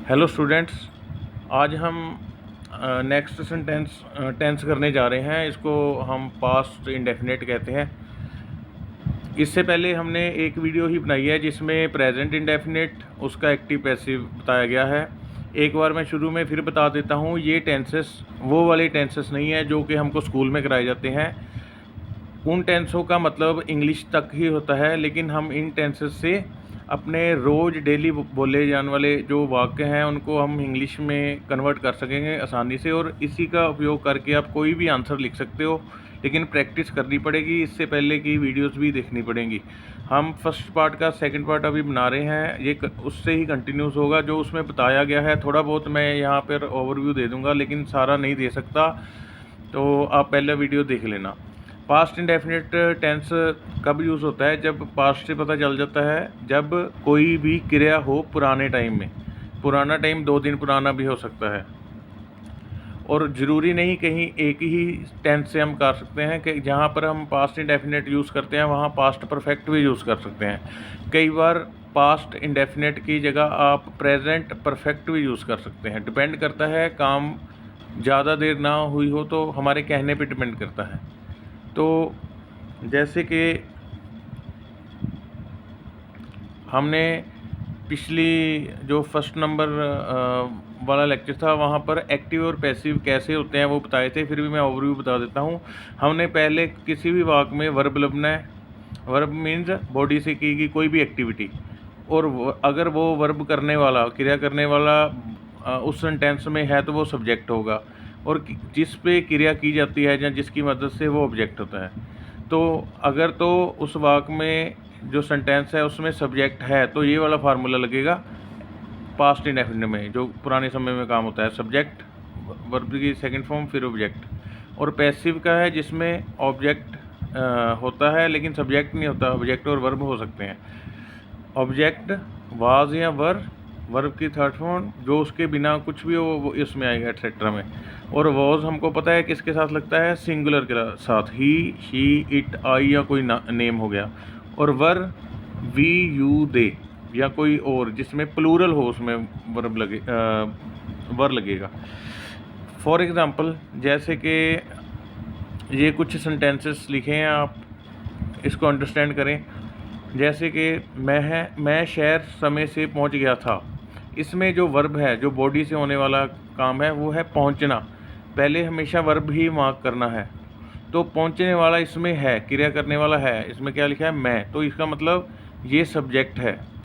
Hello students, आज हम next sentence tense करने जा रहे हैं। इसको हम पास्ट इंडेफिनिट कहते हैं। इससे पहले हमने एक वीडियो ही बनाई है जिसमें प्रेजेंट इंडेफिनिट उसका एक्टिव पैसिव बताया गया है। एक बार मैं शुरू में फिर बता देता हूँ, ये टेंसेस वो वाले टेंसेस नहीं है जो कि हमको स्कूल में कराए जाते हैं। उन टेंसों का मतलब इंग्लिश तक ही होता है, लेकिन हम इन टेंसेस से अपने रोज़ डेली बोले जाने वाले जो वाक्य हैं उनको हम इंग्लिश में कन्वर्ट कर सकेंगे आसानी से, और इसी का उपयोग करके आप कोई भी आंसर लिख सकते हो। लेकिन प्रैक्टिस करनी पड़ेगी, इससे पहले की वीडियोस भी देखनी पड़ेंगी। हम फर्स्ट पार्ट का सेकंड पार्ट अभी बना रहे हैं, ये उससे ही कंटिन्यूस होगा जो उसमें बताया गया है। थोड़ा बहुत मैं यहाँ पर ओवरव्यू दे दूँगा, लेकिन सारा नहीं दे सकता, तो आप पहले वीडियो देख लेना। पास्ट इंडेफिनिट टेंस कब यूज़ होता है? जब पास्ट से पता चल जाता है जब कोई भी क्रिया हो पुराने टाइम में। पुराना टाइम 2 दिन पुराना भी हो सकता है, और ज़रूरी नहीं कहीं एक ही टेंस से हम कर सकते हैं कि जहाँ पर हम पास्ट इंडेफिनिट यूज़ करते हैं वहाँ पास्ट परफेक्ट भी यूज़ कर सकते हैं। कई बार पास्ट इंडेफिनिट की जगह आप प्रेजेंट परफेक्ट भी यूज़ कर सकते हैं। डिपेंड करता है, काम ज़्यादा देर ना हुई हो तो हमारे कहने पे डिपेंड करता है। तो जैसे कि हमने पिछली जो फर्स्ट नंबर वाला लेक्चर था वहाँ पर एक्टिव और पैसिव कैसे होते हैं वो बताए थे, फिर भी मैं ओवरव्यू बता देता हूँ। हमने पहले किसी भी वाक्य में वर्ब लगना है। वर्ब मीन्स बॉडी से की गई कोई भी एक्टिविटी, और अगर वो वर्ब करने वाला, क्रिया करने वाला उस सेंटेंस में है तो वो सब्जेक्ट होगा, और जिस पे क्रिया की जाती है या जिसकी मदद से वो ऑब्जेक्ट होता है। तो अगर तो उस वाक्य में जो सेंटेंस है उसमें सब्जेक्ट है तो ये वाला फार्मूला लगेगा पास्ट इंडेफिनिट में, जो पुराने समय में काम होता है। सब्जेक्ट, वर्ब की सेकंड फॉर्म, फिर ऑब्जेक्ट। और पैसिव का है जिसमें ऑब्जेक्ट होता है लेकिन सब्जेक्ट नहीं होता। ऑब्जेक्ट और वर्ब हो सकते हैं। ऑब्जेक्ट वाज या वर, वर्ब की थर्ड फॉर्म, जो उसके बिना कुछ भी हो वो इसमें आएगा एक्सेट्रा में। और वॉज हमको पता है किसके साथ लगता है, सिंगुलर के साथ। ही, शी, इट, आई या कोई नेम हो गया। और वर, वी, यू, दे या कोई और जिसमें प्लूरल हो उसमें वर्ब लगे वर लगेगा। फॉर एग्ज़ाम्पल, जैसे कि ये कुछ सेंटेंसेस लिखे हैं, आप इसको अंडरस्टैंड करें। जैसे कि मैं शहर समय से पहुंच गया था। इसमें जो वर्ब है, जो बॉडी से होने वाला काम है, वो है पहुंचना। पहले हमेशा वर्ब ही मार्क करना है, तो पहुंचने वाला इसमें है, क्रिया करने वाला है। इसमें क्या लिखा है, मैं, तो इसका मतलब ये सब्जेक्ट है,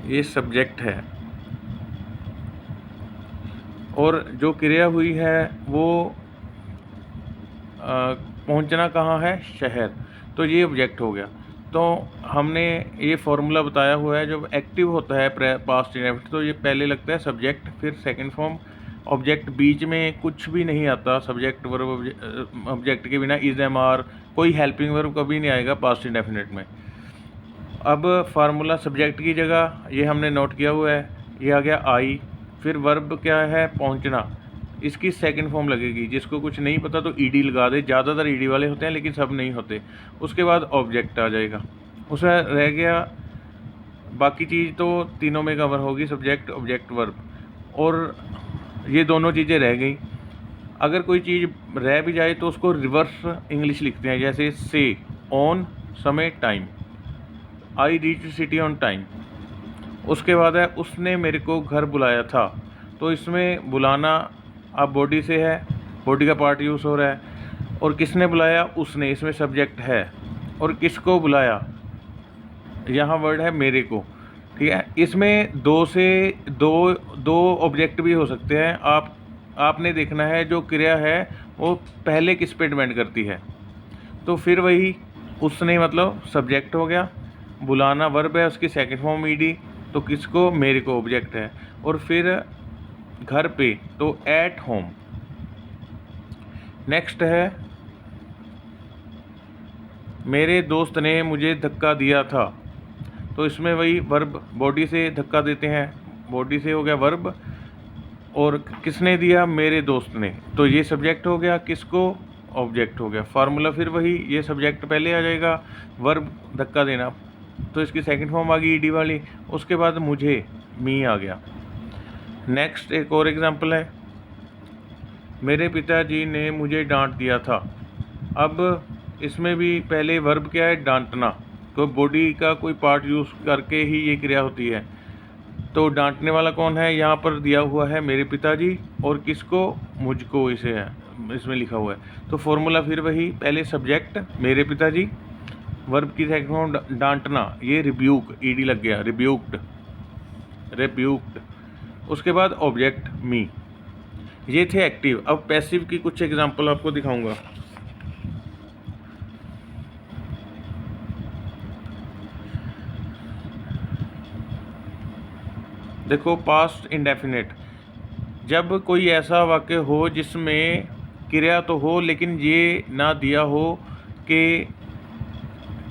ये सब्जेक्ट है। और जो क्रिया हुई है वो पहुंचना कहाँ है, शहर, तो ये ऑब्जेक्ट हो गया। तो हमने ये फॉर्मूला बताया हुआ है, जब एक्टिव होता है पास्ट इंडेफिनिट तो ये पहले लगता है सब्जेक्ट, फिर सेकंड फॉर्म ऑब्जेक्ट, बीच में कुछ भी नहीं आता। सब्जेक्ट वर्ब ऑब्जेक्ट के बिना इज, एम, आर, कोई हेल्पिंग वर्ब कभी नहीं आएगा पास्ट इंडेफिनिट में। अब फार्मूला सब्जेक्ट की जगह ये हमने नोट किया हुआ है, ये आ गया आई। फिर वर्ब क्या है, पहुंचना, इसकी सेकंड फॉर्म लगेगी। जिसको कुछ नहीं पता तो ईडी लगा दे, ज़्यादातर ईडी वाले होते हैं लेकिन सब नहीं होते। उसके बाद ऑब्जेक्ट आ जाएगा, उसमें रह गया बाकी चीज़ तो तीनों में कवर होगी, सब्जेक्ट, ऑब्जेक्ट, वर्ब। और ये दोनों चीज़ें रह गई। अगर कोई चीज़ रह भी जाए तो उसको रिवर्स इंग्लिश लिखते हैं, जैसे से, ऑन, समय, time. I reach city on time. उसके बाद है उसने मेरे को घर बुलाया था। तो इसमें बुलाना अब बॉडी से है, बॉडी का पार्ट यूज़ हो रहा है। और किसने बुलाया, उसने, इसमें सब्जेक्ट है। और किसको बुलाया, यहाँ वर्ड है मेरे को, ठीक है। इसमें दो ऑब्जेक्ट भी हो सकते हैं। आपने देखना है जो क्रिया है वो पहले किस पे डिपेंड करती है। तो फिर वही उसने मतलब सब्जेक्ट हो गया, बुलाना वर्ब है, उसकी सेकंड फॉर्म ईडी, तो किसको, मेरे को, ऑब्जेक्ट है। और फिर घर पे तो एट होम। नेक्स्ट है मेरे दोस्त ने मुझे धक्का दिया था। तो इसमें वही वर्ब, बॉडी से धक्का देते हैं, बॉडी से हो गया वर्ब। और किसने दिया, मेरे दोस्त ने, तो ये सब्जेक्ट हो गया, किसको, ऑब्जेक्ट हो गया। फार्मूला फिर वही, ये सब्जेक्ट पहले आ जाएगा, वर्ब धक्का देना, तो इसकी सेकंड फॉर्म आ गई ईडी वाली। उसके बाद मुझे, मी आ गया। नेक्स्ट एक और एग्जांपल है, मेरे पिताजी ने मुझे डांट दिया था। अब इसमें भी पहले वर्ब क्या है, डांटना, तो बॉडी का कोई पार्ट यूज़ करके ही ये क्रिया होती है। तो डांटने वाला कौन है, यहाँ पर दिया हुआ है मेरे पिताजी, और किसको, मुझको, इसे है इसमें लिखा हुआ है। तो फॉर्मूला फिर वही, पहले सब्जेक्ट मेरे पिताजी, वर्ब की सेकंड फॉर्म डांटना, ये रिब्यूक, ईडी लग गया, रिब्यूक्ड, रिब्यूक्ड। उसके बाद ऑब्जेक्ट मी। ये थे एक्टिव। अब पैसिव की कुछ एग्जांपल आपको दिखाऊंगा। देखो, पास्ट इंडेफिनिट, जब कोई ऐसा वाक्य हो जिसमें क्रिया तो हो लेकिन ये ना दिया हो कि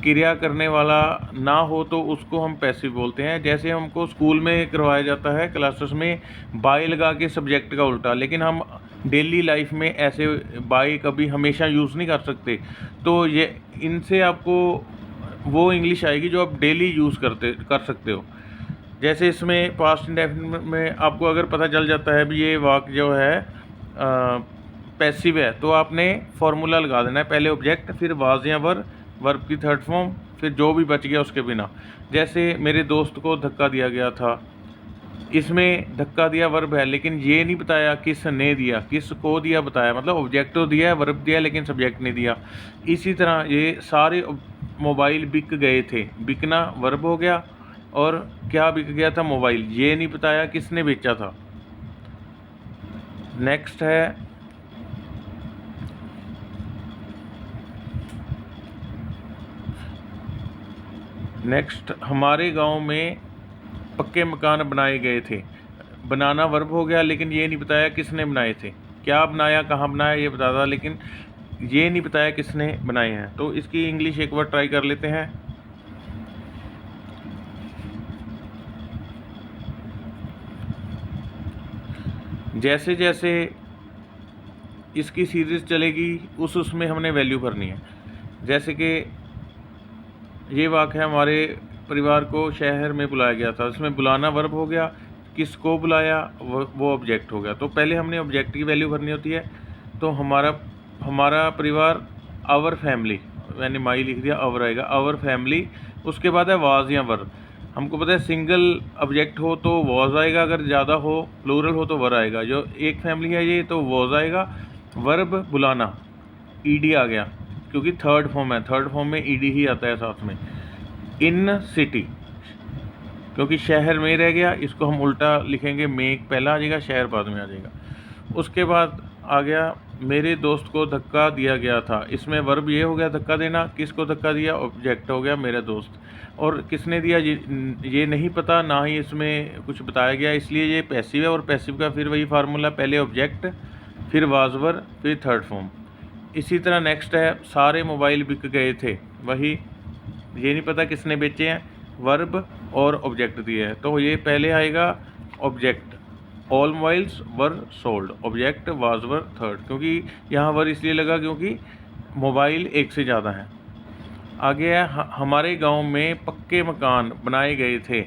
क्रिया करने वाला ना हो, तो उसको हम पैसिव बोलते हैं। जैसे हमको स्कूल में करवाया जाता है क्लासेस में बाय लगा के सब्जेक्ट का उल्टा, लेकिन हम डेली लाइफ में ऐसे बाय कभी हमेशा यूज़ नहीं कर सकते। तो ये इनसे आपको वो इंग्लिश आएगी जो आप डेली यूज़ कर सकते हो। जैसे इसमें पास्ट इंडेफिनिट में आपको अगर पता चल जाता है भी ये वाक्य जो है पैसिव है, तो आपने फॉर्मूला लगा देना है, पहले ऑब्जेक्ट, फिर वाज या वर, वर्ब की थर्ड फॉर्म, फिर जो भी बच गया उसके बिना। जैसे मेरे दोस्त को धक्का दिया गया था, इसमें धक्का दिया वर्ब है, लेकिन ये नहीं बताया किसने दिया, किसको दिया बताया, मतलब ऑब्जेक्ट तो दिया है, वर्ब दिया, लेकिन सब्जेक्ट नहीं दिया। इसी तरह ये सारे मोबाइल बिक गए थे, बिकना वर्ब हो गया, और क्या बिक गया था, मोबाइल, ये नहीं बताया किसने बेचा था। नेक्स्ट है हमारे गांव में पक्के मकान बनाए गए थे। बनाना वर्ब हो गया, लेकिन ये नहीं बताया किसने बनाए थे, क्या बनाया, कहाँ बनाया, ये बता था, लेकिन ये नहीं बताया किसने बनाए हैं। तो इसकी इंग्लिश एक बार ट्राई कर लेते हैं। जैसे जैसे इसकी सीरीज़ चलेगी उसमें हमने वैल्यू भरनी है। जैसे कि ये वाक्य है, हमारे परिवार को शहर में बुलाया गया था, इसमें बुलाना वर्ब हो गया, किसको बुलाया वो ऑब्जेक्ट हो गया। तो पहले हमने ऑब्जेक्ट की वैल्यू भरनी होती है। तो हमारा परिवार, आवर फैमिली, मैंने माई लिख दिया, आवर आएगा, आवर फैमिली। उसके बाद है वाज या वर। हमको पता है सिंगल ऑब्जेक्ट हो तो वॉज आएगा, अगर ज़्यादा हो प्लूरल हो तो वर आएगा। जो एक फैमिली है ये, तो वॉज आएगा। वर्ब बुलाना, ईडी आ गया, क्योंकि थर्ड फॉर्म है, थर्ड फॉर्म में ईडी ही आता है साथ में। इन सिटी, क्योंकि शहर में रह गया, इसको हम उल्टा लिखेंगे, में पहला आ जाएगा, शहर बाद में आ जाएगा। उसके बाद आ गया, मेरे दोस्त को धक्का दिया गया था, इसमें वर्ब ये हो गया धक्का देना, किसको धक्का दिया, ऑब्जेक्ट हो गया मेरा दोस्त, और किसने दिया ये नहीं पता, ना ही इसमें कुछ बताया गया, इसलिए ये पैसिव है। और पैसिव का फिर वही फार्मूला, पहले ऑब्जेक्ट, फिर वाज वर, फिर थर्ड फॉर्म। इसी तरह नेक्स्ट है, सारे मोबाइल बिक गए थे, वही, ये नहीं पता किसने बेचे हैं, वर्ब और ऑब्जेक्ट दिया है, तो ये पहले आएगा object, all mobiles were sold, object was were third, क्योंकि यहाँ वर इसलिए लगा क्योंकि मोबाइल एक से ज़्यादा है। आगे है, हमारे गांव में पक्के मकान बनाए गए थे,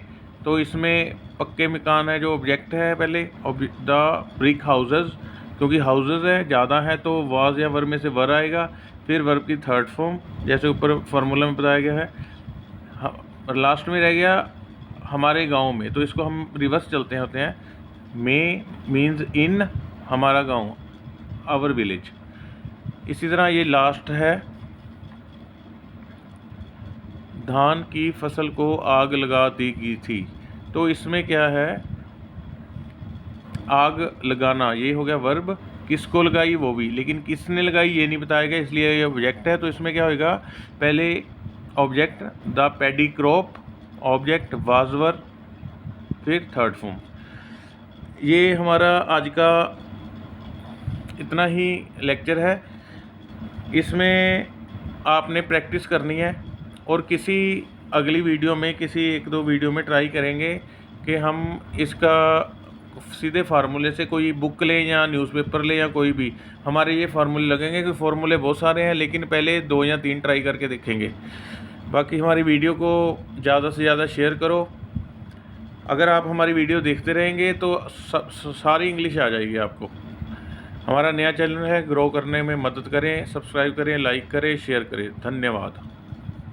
तो इसमें पक्के मकान है जो ऑब्जेक्ट है, पहले द ब्रिक हाउसेस, क्योंकि हाउसेस है ज़्यादा है, तो वाज या वर्ब में से वर आएगा, फिर वर्ब की थर्ड फॉर्म, जैसे ऊपर फार्मूला में बताया गया है। और लास्ट में रह गया हमारे गांव में, तो इसको हम रिवर्स चलते होते हैं, में मीन्स इन हमारा गांव, आवर विलेज। इसी तरह ये लास्ट है, धान की फसल को आग लगा दी गई थी, तो इसमें क्या है, आग लगाना, ये हो गया वर्ब, किसको लगाई वो भी, लेकिन किसने लगाई ये नहीं बताया गया, इसलिए ये ऑब्जेक्ट है। तो इसमें क्या होगा, पहले object the paddy crop, object was वर, फिर थर्ड फॉर्म। ये हमारा आज का इतना ही लेक्चर है, इसमें आपने प्रैक्टिस करनी है, और किसी अगली वीडियो में, किसी एक दो वीडियो में ट्राई करेंगे कि हम इसका सीधे फार्मूले से कोई बुक लें या न्यूज़पेपर लें या कोई भी, हमारे ये फार्मूले लगेंगे, कि फार्मूले बहुत सारे हैं, लेकिन पहले 2 या 3 ट्राई करके देखेंगे। बाकी हमारी वीडियो को ज़्यादा से ज़्यादा शेयर करो। अगर आप हमारी वीडियो देखते रहेंगे तो सारी इंग्लिश आ जाएगी आपको। हमारा नया चैनल है, ग्रो करने में मदद करें, सब्सक्राइब करें, लाइक करें, शेयर करें। धन्यवाद।